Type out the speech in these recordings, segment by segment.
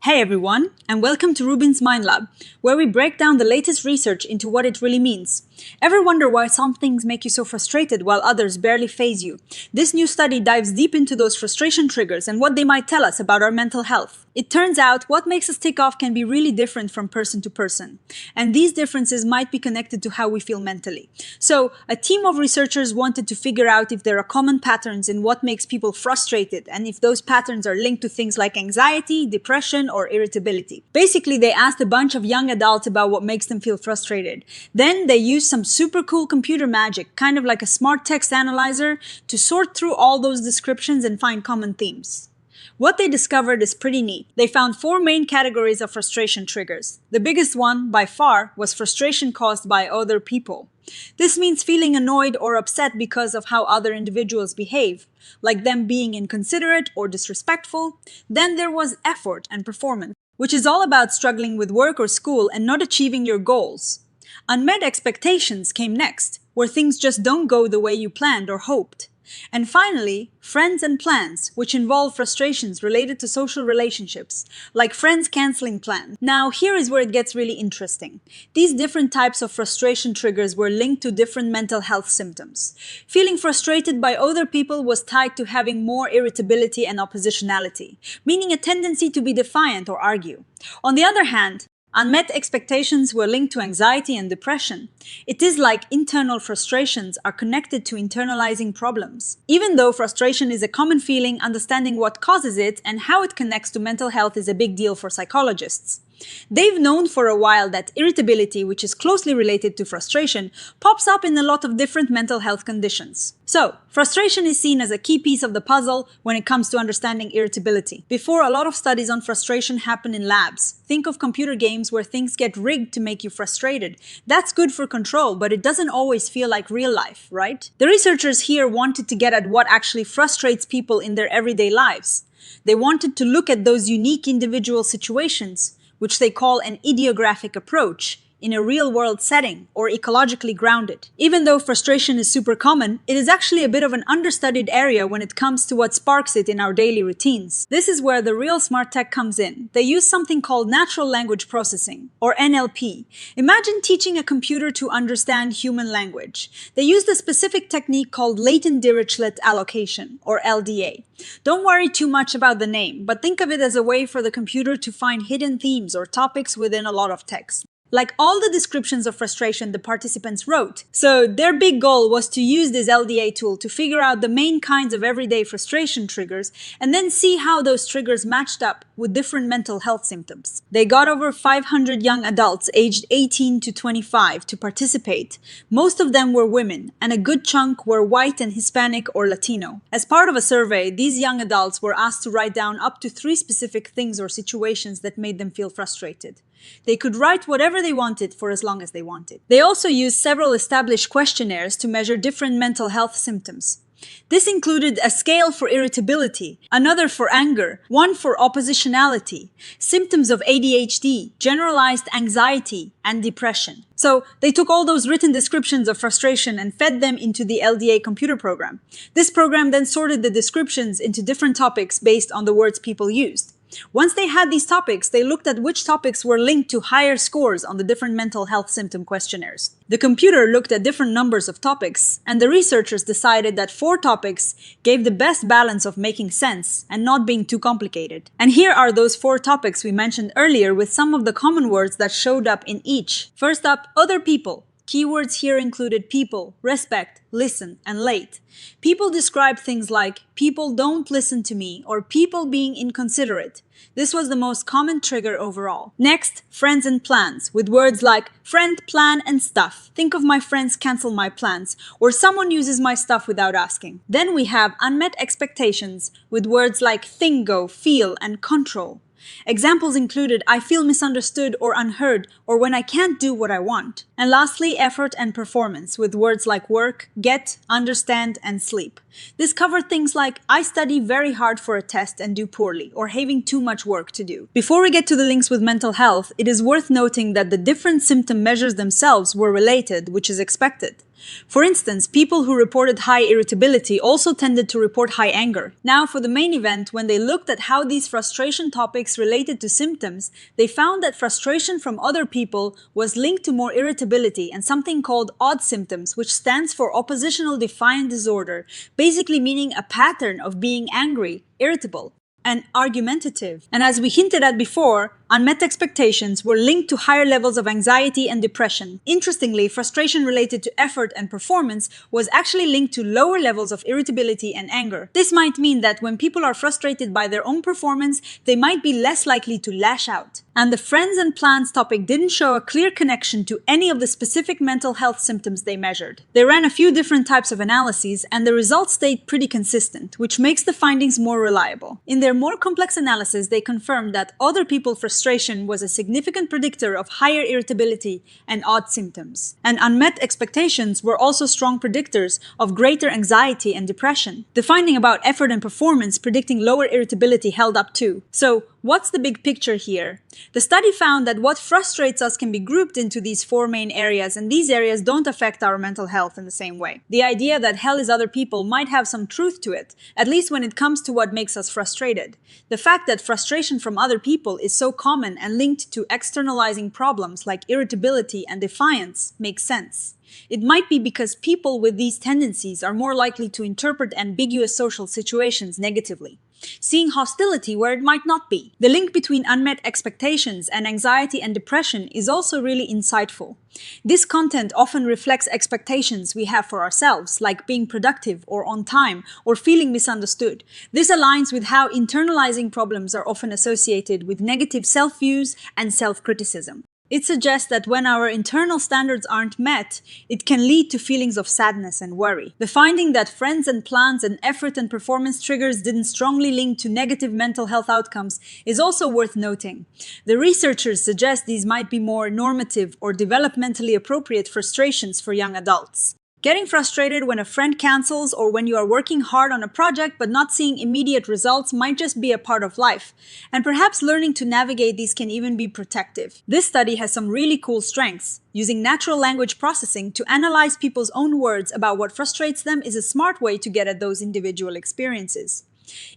Hey everyone, and welcome to RUBIN'S Mind Lab, where we break down the latest research into what it really means. Ever wonder why some things make you so frustrated while others barely faze you? This new study dives deep into those frustration triggers and what they might tell us about our mental health. It turns out what makes us tick off can be really different from person to person, and these differences might be connected to how we feel mentally. So, a team of researchers wanted to figure out if there are common patterns in what makes people frustrated, and if those patterns are linked to things like anxiety, depression, or irritability. Basically, they asked a bunch of young adults about what makes them feel frustrated. Then they used some super cool computer magic, kind of like a smart text analyzer, to sort through all those descriptions and find common themes. What they discovered is pretty neat. They found 4 main categories of frustration triggers. The biggest one, by far, was frustration caused by other people. This means feeling annoyed or upset because of how other individuals behave, like them being inconsiderate or disrespectful. Then there was effort and performance, which is all about struggling with work or school and not achieving your goals. Unmet expectations came next, where things just don't go the way you planned or hoped. And finally, friends and plans, which involve frustrations related to social relationships, like friends canceling plans. Now, here is where it gets really interesting. These different types of frustration triggers were linked to different mental health symptoms. Feeling frustrated by other people was tied to having more irritability and oppositionality, meaning a tendency to be defiant or argue. On the other hand, unmet expectations were linked to anxiety and depression. It is like internal frustrations are connected to internalizing problems. Even though frustration is a common feeling, understanding what causes it and how it connects to mental health is a big deal for psychologists. They've known for a while that irritability, which is closely related to frustration, pops up in a lot of different mental health conditions. So, frustration is seen as a key piece of the puzzle when it comes to understanding irritability. Before, a lot of studies on frustration happen in labs. Think of computer games where things get rigged to make you frustrated. That's good for control, but it doesn't always feel like real life, right? The researchers here wanted to get at what actually frustrates people in their everyday lives. They wanted to look at those unique individual situations, which they call an idiographic approach, in a real-world setting or ecologically grounded. Even though frustration is super common, it is actually a bit of an understudied area when it comes to what sparks it in our daily routines. This is where the real smart tech comes in. They use something called natural language processing, or NLP. Imagine teaching a computer to understand human language. They used a specific technique called Latent Dirichlet Allocation, or LDA. Don't worry too much about the name, but think of it as a way for the computer to find hidden themes or topics within a lot of text, like all the descriptions of frustration the participants wrote. So their big goal was to use this LDA tool to figure out the main kinds of everyday frustration triggers and then see how those triggers matched up with different mental health symptoms. They got over 500 young adults aged 18 to 25 to participate. Most of them were women, and a good chunk were white and Hispanic or Latino. As part of a survey, these young adults were asked to write down up to 3 specific things or situations that made them feel frustrated. They could write whatever they wanted for as long as they wanted. They also used several established questionnaires to measure different mental health symptoms. This included a scale for irritability, another for anger, one for oppositionality, symptoms of ADHD, generalized anxiety, and depression. So they took all those written descriptions of frustration and fed them into the LDA computer program. This program then sorted the descriptions into different topics based on the words people used. Once they had these topics, they looked at which topics were linked to higher scores on the different mental health symptom questionnaires. The computer looked at different numbers of topics, and the researchers decided that 4 topics gave the best balance of making sense and not being too complicated. And here are those 4 topics we mentioned earlier with some of the common words that showed up in each. First up, other people. Keywords here included people, respect, listen, and late. People described things like, people don't listen to me, or people being inconsiderate. This was the most common trigger overall. Next, friends and plans, with words like friend, plan, and stuff. Think of my friends cancel my plans, or someone uses my stuff without asking. Then we have unmet expectations, with words like thingo, feel, and control. Examples included I feel misunderstood or unheard, or when I can't do what I want. And lastly, effort and performance, with words like work, get, understand, and sleep. This covered things like I study very hard for a test and do poorly, or having too much work to do. Before we get to the links with mental health, it is worth noting that the different symptom measures themselves were related, which is expected. For instance, people who reported high irritability also tended to report high anger. Now, for the main event, when they looked at how these frustration topics related to symptoms, they found that frustration from other people was linked to more irritability and something called odd symptoms, which stands for oppositional defiant disorder, basically meaning a pattern of being angry, irritable, and argumentative. And as we hinted at before, unmet expectations were linked to higher levels of anxiety and depression. Interestingly, frustration related to effort and performance was actually linked to lower levels of irritability and anger. This might mean that when people are frustrated by their own performance, they might be less likely to lash out. And the friends and plans topic didn't show a clear connection to any of the specific mental health symptoms they measured. They ran a few different types of analyses, and the results stayed pretty consistent, which makes the findings more reliable. In their more complex analysis, they confirmed that other people's frustration was a significant predictor of higher irritability and odd symptoms. And unmet expectations were also strong predictors of greater anxiety and depression. The finding about effort and performance predicting lower irritability held up too. So, what's the big picture here? The study found that what frustrates us can be grouped into these four main areas, and these areas don't affect our mental health in the same way. The idea that hell is other people might have some truth to it, at least when it comes to what makes us frustrated. The fact that frustration from other people is so common and linked to externalizing problems like irritability and defiance makes sense. It might be because people with these tendencies are more likely to interpret ambiguous social situations negatively, seeing hostility where it might not be. The link between unmet expectations and anxiety and depression is also really insightful. This content often reflects expectations we have for ourselves, like being productive or on time or feeling misunderstood. This aligns with how internalizing problems are often associated with negative self-views and self-criticism. It suggests that when our internal standards aren't met, it can lead to feelings of sadness and worry. The finding that friends and plans and effort and performance triggers didn't strongly link to negative mental health outcomes is also worth noting. The researchers suggest these might be more normative or developmentally appropriate frustrations for young adults. Getting frustrated when a friend cancels or when you are working hard on a project but not seeing immediate results might just be a part of life, and perhaps learning to navigate these can even be protective. This study has some really cool strengths. Using natural language processing to analyze people's own words about what frustrates them is a smart way to get at those individual experiences.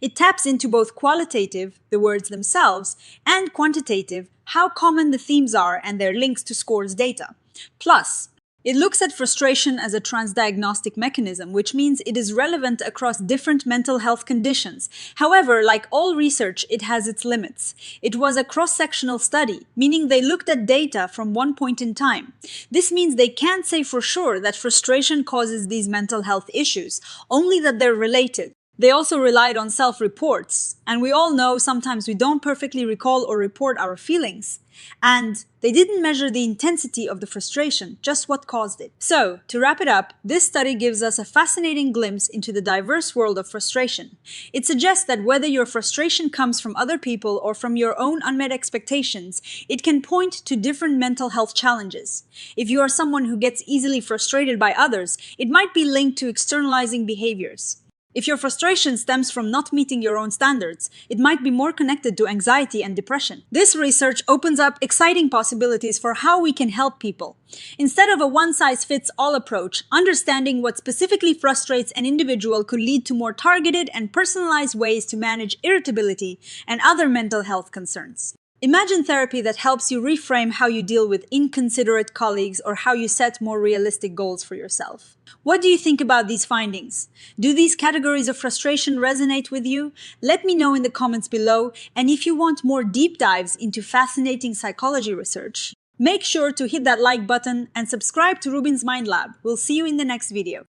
It taps into both qualitative, the words themselves, and quantitative, how common the themes are and their links to scores data. Plus, it looks at frustration as a transdiagnostic mechanism, which means it is relevant across different mental health conditions. However, like all research, it has its limits. It was a cross-sectional study, meaning they looked at data from one point in time. This means they can't say for sure that frustration causes these mental health issues, only that they're related. They also relied on self-reports, and we all know sometimes we don't perfectly recall or report our feelings. And they didn't measure the intensity of the frustration, just what caused it. So, to wrap it up, this study gives us a fascinating glimpse into the diverse world of frustration. It suggests that whether your frustration comes from other people or from your own unmet expectations, it can point to different mental health challenges. If you are someone who gets easily frustrated by others, it might be linked to externalizing behaviors. If your frustration stems from not meeting your own standards, it might be more connected to anxiety and depression. This research opens up exciting possibilities for how we can help people. Instead of a one-size-fits-all approach, understanding what specifically frustrates an individual could lead to more targeted and personalized ways to manage irritability and other mental health concerns. Imagine therapy that helps you reframe how you deal with inconsiderate colleagues or how you set more realistic goals for yourself. What do you think about these findings? Do these categories of frustration resonate with you? Let me know in the comments below, and if you want more deep dives into fascinating psychology research, make sure to hit that like button and subscribe to RUBIN'S Mind Lab. We'll see you in the next video.